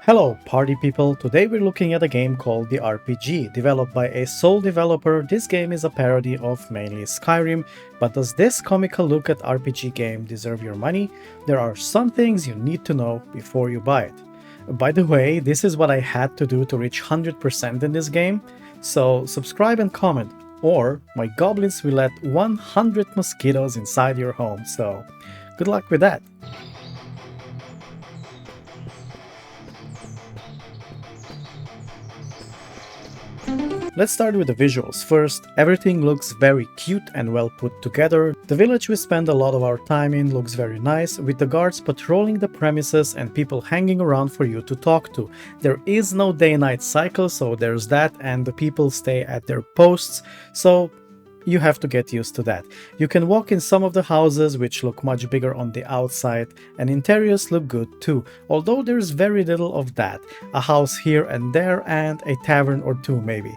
Hello party people, today we're looking at a game called The RPG, developed by a sole developer. This game is a parody of mainly Skyrim, but does this comical look at RPG game deserve your money? There are some things you need to know before you buy it. By the way, this is what I had to do to reach 100% in this game, so subscribe and comment, or my goblins will let 100 mosquitoes inside your home, so good luck with that. Let's start with the visuals first. Everything looks very cute and well put together. The village we spend a lot of our time in looks very nice, with the guards patrolling the premises and people hanging around for you to talk to. There is no day-night cycle, so there's that, and the people stay at their posts, so you have to get used to that. You can walk in some of the houses, which look much bigger on the outside, and interiors look good too, although there's very little of that. A house here and there, and a tavern or two maybe.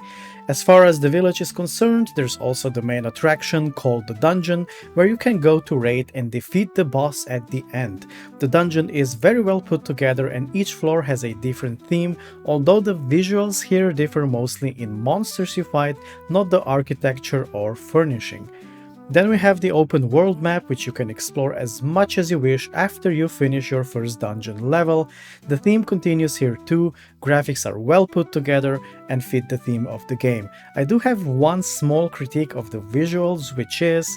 As far as the village is concerned, there's also the main attraction called the dungeon, where you can go to raid and defeat the boss at the end. The dungeon is very well put together and each floor has a different theme, although the visuals here differ mostly in monsters you fight, not the architecture or furnishing. Then we have the open world map, which you can explore as much as you wish after you finish your first dungeon level. The theme continues here too, graphics are well put together and fit the theme of the game. I do have one small critique of the visuals, which is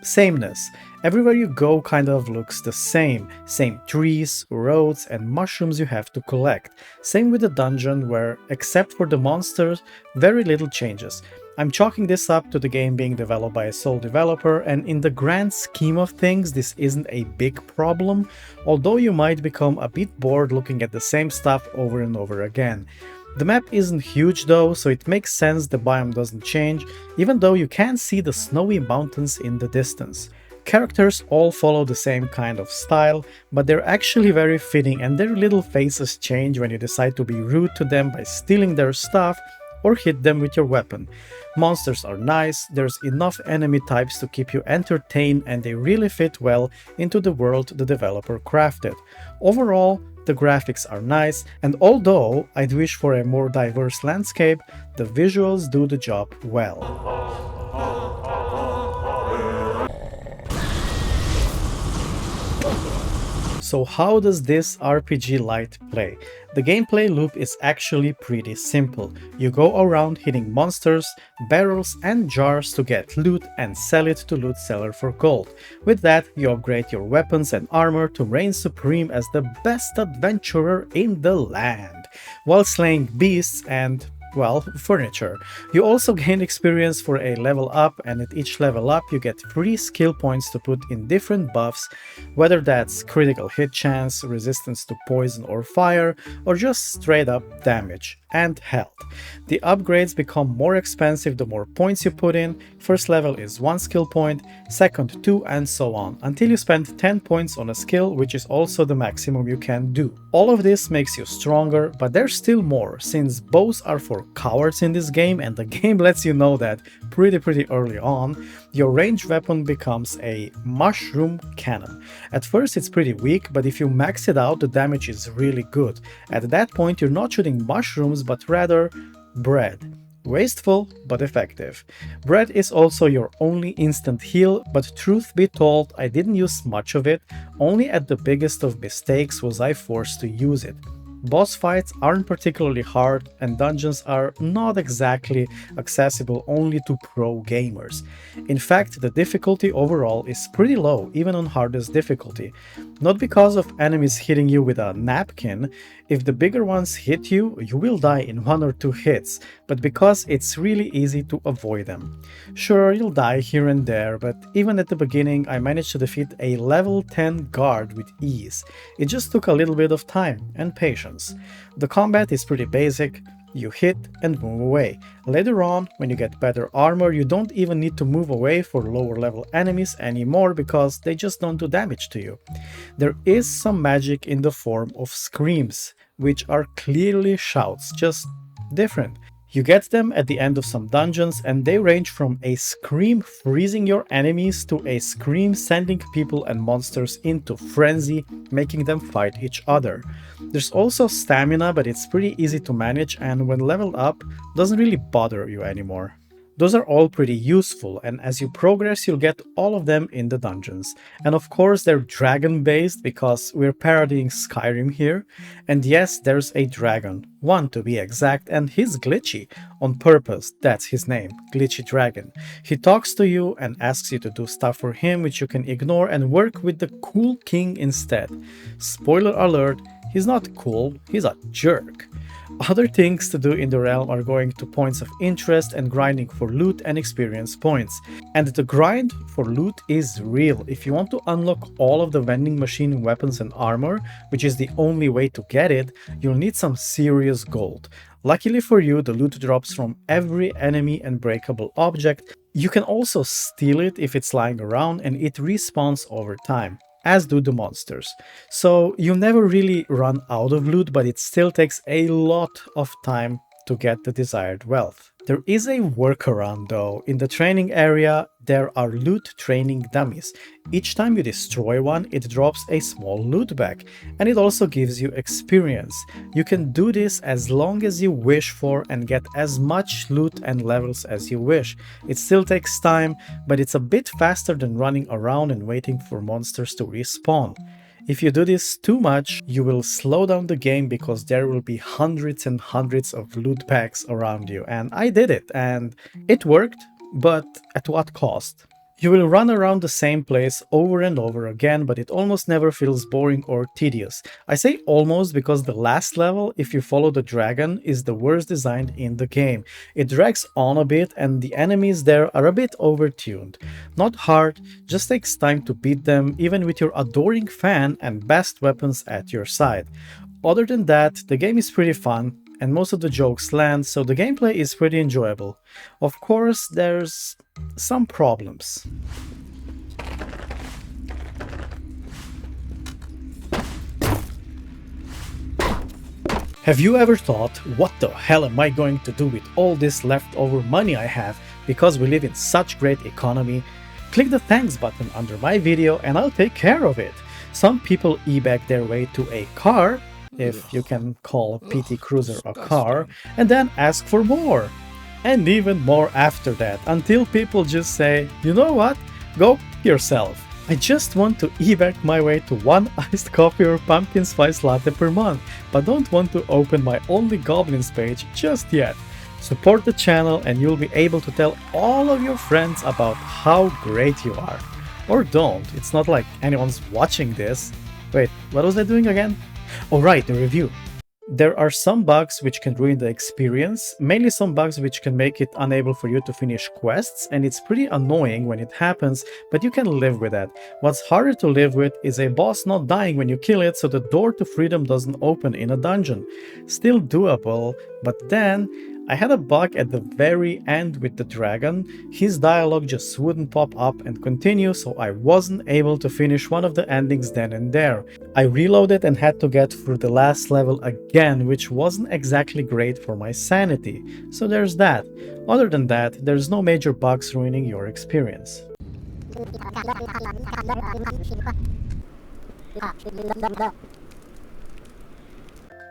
sameness. Everywhere you go kind of looks the same. Same trees, roads and mushrooms you have to collect. Same with the dungeon where, except for the monsters, very little changes. I'm chalking this up to the game being developed by a sole developer, and in the grand scheme of things this isn't a big problem, although you might become a bit bored looking at the same stuff over and over again. The map isn't huge though, so it makes sense the biome doesn't change, even though you can see the snowy mountains in the distance. Characters all follow the same kind of style, but they're actually very fitting and their little faces change when you decide to be rude to them by stealing their stuff or hit them with your weapon. Monsters are nice, there's enough enemy types to keep you entertained, and they really fit well into the world the developer crafted. Overall, the graphics are nice, and although I'd wish for a more diverse landscape, the visuals do the job well. So how does this RPG Lite play? The gameplay loop is actually pretty simple. You go around hitting monsters, barrels and jars to get loot and sell it to loot seller for gold. With that, you upgrade your weapons and armor to reign supreme as the best adventurer in the land, while slaying beasts and, well, furniture. You also gain experience for a level up, and at each level up you get free skill points to put in different buffs, whether that's critical hit chance, resistance to poison or fire, or just straight up damage and health. The upgrades become more expensive the more points you put in. First level is 1 skill point, second 2, and so on, until you spend 10 points on a skill, which is also the maximum you can do. All of this makes you stronger, but there's still more, since bows are for cowards in this game, and the game lets you know that pretty early on. Your ranged weapon becomes a mushroom cannon. At first it's pretty weak, but if you max it out the damage is really good. At that point you're not shooting mushrooms but rather bread. Wasteful but effective. Bread is also your only instant heal, but truth be told I didn't use much of it, only at the biggest of mistakes was I forced to use it. Boss fights aren't particularly hard, and dungeons are not exactly accessible only to pro gamers. In fact, the difficulty overall is pretty low, even on hardest difficulty. Not because of enemies hitting you with a napkin. If the bigger ones hit you, you will die in 1 or 2 hits, but because it's really easy to avoid them. Sure, you'll die here and there, but even at the beginning I managed to defeat a level 10 guard with ease. It just took a little bit of time and patience. The combat is pretty basic. You hit and move away. Later on, when you get better armor, you don't even need to move away for lower level enemies anymore because they just don't do damage to you. There is some magic in the form of screams, which are clearly shouts, just different. You get them at the end of some dungeons, and they range from a scream freezing your enemies to a scream sending people and monsters into frenzy, making them fight each other. There's also stamina, but it's pretty easy to manage, and when leveled up, doesn't really bother you anymore. Those are all pretty useful, and as you progress you'll get all of them in the dungeons. And of course they're dragon based because we're parodying Skyrim here. And yes, there's a dragon, one to be exact, and he's glitchy. On purpose, that's his name, Glitchy Dragon. He talks to you and asks you to do stuff for him which you can ignore and work with the cool king instead. Spoiler alert, he's not cool, he's a jerk. Other things to do in the realm are going to points of interest and grinding for loot and experience points. And the grind for loot is real. If you want to unlock all of the vending machine weapons and armor, which is the only way to get it, you'll need some serious gold. Luckily for you, the loot drops from every enemy and breakable object. You can also steal it if it's lying around, and it respawns over time, as do the monsters. So you never really run out of loot, but it still takes a lot of time to get the desired wealth. There is a workaround though. In the training area, there are loot training dummies. Each time you destroy one, it drops a small loot bag, and it also gives you experience. You can do this as long as you wish for and get as much loot and levels as you wish. It still takes time, but it's a bit faster than running around and waiting for monsters to respawn. If you do this too much, you will slow down the game because there will be hundreds and hundreds of loot packs around you. And I did it, and it worked, but at what cost? You will run around the same place over and over again, but it almost never feels boring or tedious. I say almost because the last level, if you follow the dragon, is the worst designed in the game. It drags on a bit and the enemies there are a bit overtuned. Not hard, just takes time to beat them even with your adoring fan and best weapons at your side. Other than that, the game is pretty fun and most of the jokes land, so the gameplay is pretty enjoyable. Of course, there's some problems. Have you ever thought, what the hell am I going to do with all this leftover money I have because we live in such great economy? Click the thanks button under my video and I'll take care of it. Some people e-bag their way to a car, if you can call PT Cruiser a car, and then ask for more. And even more after that, until people just say, you know what, go f yourself. I just want to e-bag my way to one iced coffee or pumpkin spice latte per month, but don't want to open my Only Goblins page just yet. Support the channel and you'll be able to tell all of your friends about how great you are. Or don't, it's not like anyone's watching this. Wait, what was I doing again? Oh right, the review. There are some bugs which can ruin the experience, mainly some bugs which can make it unable for you to finish quests, and it's pretty annoying when it happens, but you can live with that. What's harder to live with is a boss not dying when you kill it, so the door to freedom doesn't open in a dungeon. Still doable, but then I had a bug at the very end with the dragon. His dialogue just wouldn't pop up and continue, so I wasn't able to finish one of the endings then and there. I reloaded and had to get through the last level again, which wasn't exactly great for my sanity. So there's that. Other than that, there's no major bugs ruining your experience.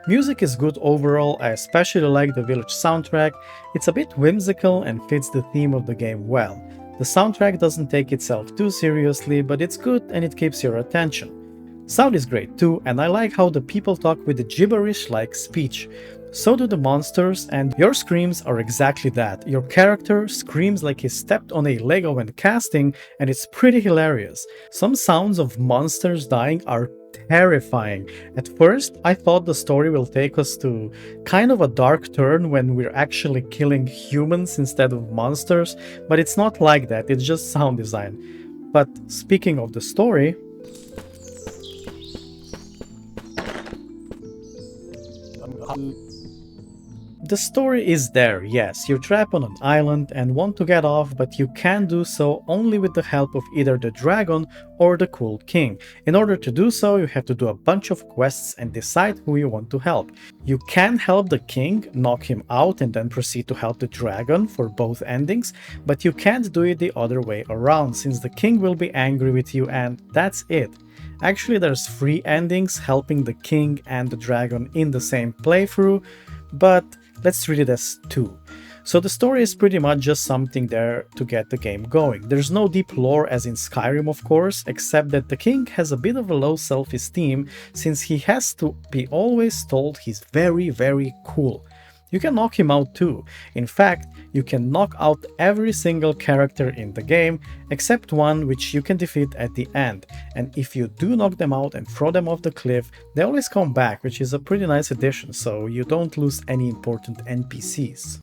Music is good overall. I especially like the village soundtrack. It's a bit whimsical and fits the theme of the game well. The soundtrack doesn't take itself too seriously, but it's good and it keeps your attention. Sound is great too, and I like how the people talk with a gibberish-like speech. So do the monsters, and your screams are exactly that. Your character screams like he stepped on a Lego when casting, and it's pretty hilarious. Some sounds of monsters dying are terrifying. At first, I thought the story will take us to kind of a dark turn when we're actually killing humans instead of monsters, but it's not like that, it's just sound design. But speaking of the story, The story is there, yes, you're trapped on an island and want to get off, but you can do so only with the help of either the dragon or the cool king. In order to do so, you have to do a bunch of quests and decide who you want to help. You can help the king, knock him out and then proceed to help the dragon for both endings, but you can't do it the other way around, since the king will be angry with you and that's it. Actually, there's 3 endings helping the king and the dragon in the same playthrough, but let's treat it as 2. So the story is pretty much just something there to get the game going. There's no deep lore as in Skyrim, of course, except that the king has a bit of a low self-esteem since he has to be always told he's very cool. You can knock him out too. In fact, you can knock out every single character in the game except one which you can defeat at the end. And if you do knock them out and throw them off the cliff, they always come back, which is a pretty nice addition, so you don't lose any important NPCs.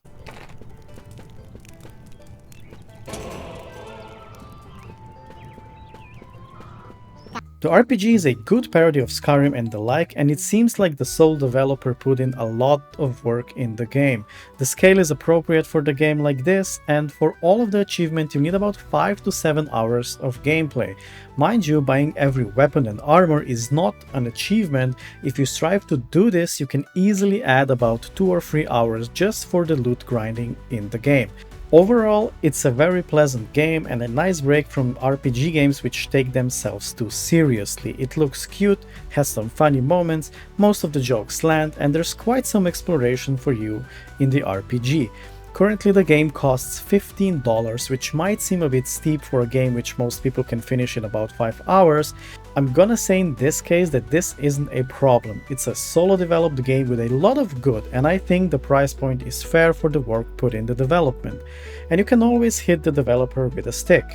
The RPG is a good parody of Skyrim and the like, and it seems like the sole developer put in a lot of work in the game. The scale is appropriate for the game like this, and for all of the achievement you need about 5 to 7 hours of gameplay. Mind you, buying every weapon and armor is not an achievement. If you strive to do this, you can easily add about 2 or 3 hours just for the loot grinding in the game. Overall, it's a very pleasant game and a nice break from RPG games which take themselves too seriously. It looks cute, has some funny moments, most of the jokes land, and there's quite some exploration for you in the RPG. Currently the game costs $15, which might seem a bit steep for a game which most people can finish in about 5 hours. I'm gonna say in this case that this isn't a problem. It's a solo developed game with a lot of good, and I think the price point is fair for the work put in the development. And you can always hit the developer with a stick.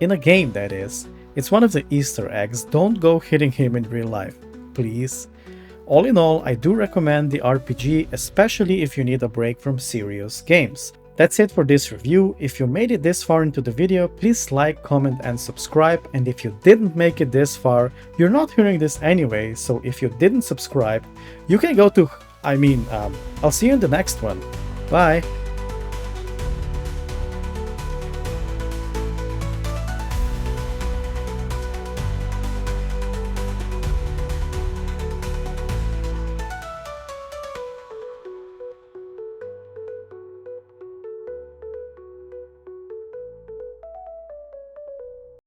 In a game, that is. It's one of the Easter eggs, don't go hitting him in real life, please. All in all, I do recommend the RPG, especially if you need a break from serious games. That's it for this review. If you made it this far into the video, please like, comment and subscribe, and if you didn't make it this far, you're not hearing this anyway, so if you didn't subscribe, you can go to... I'll see you in the next one. Bye!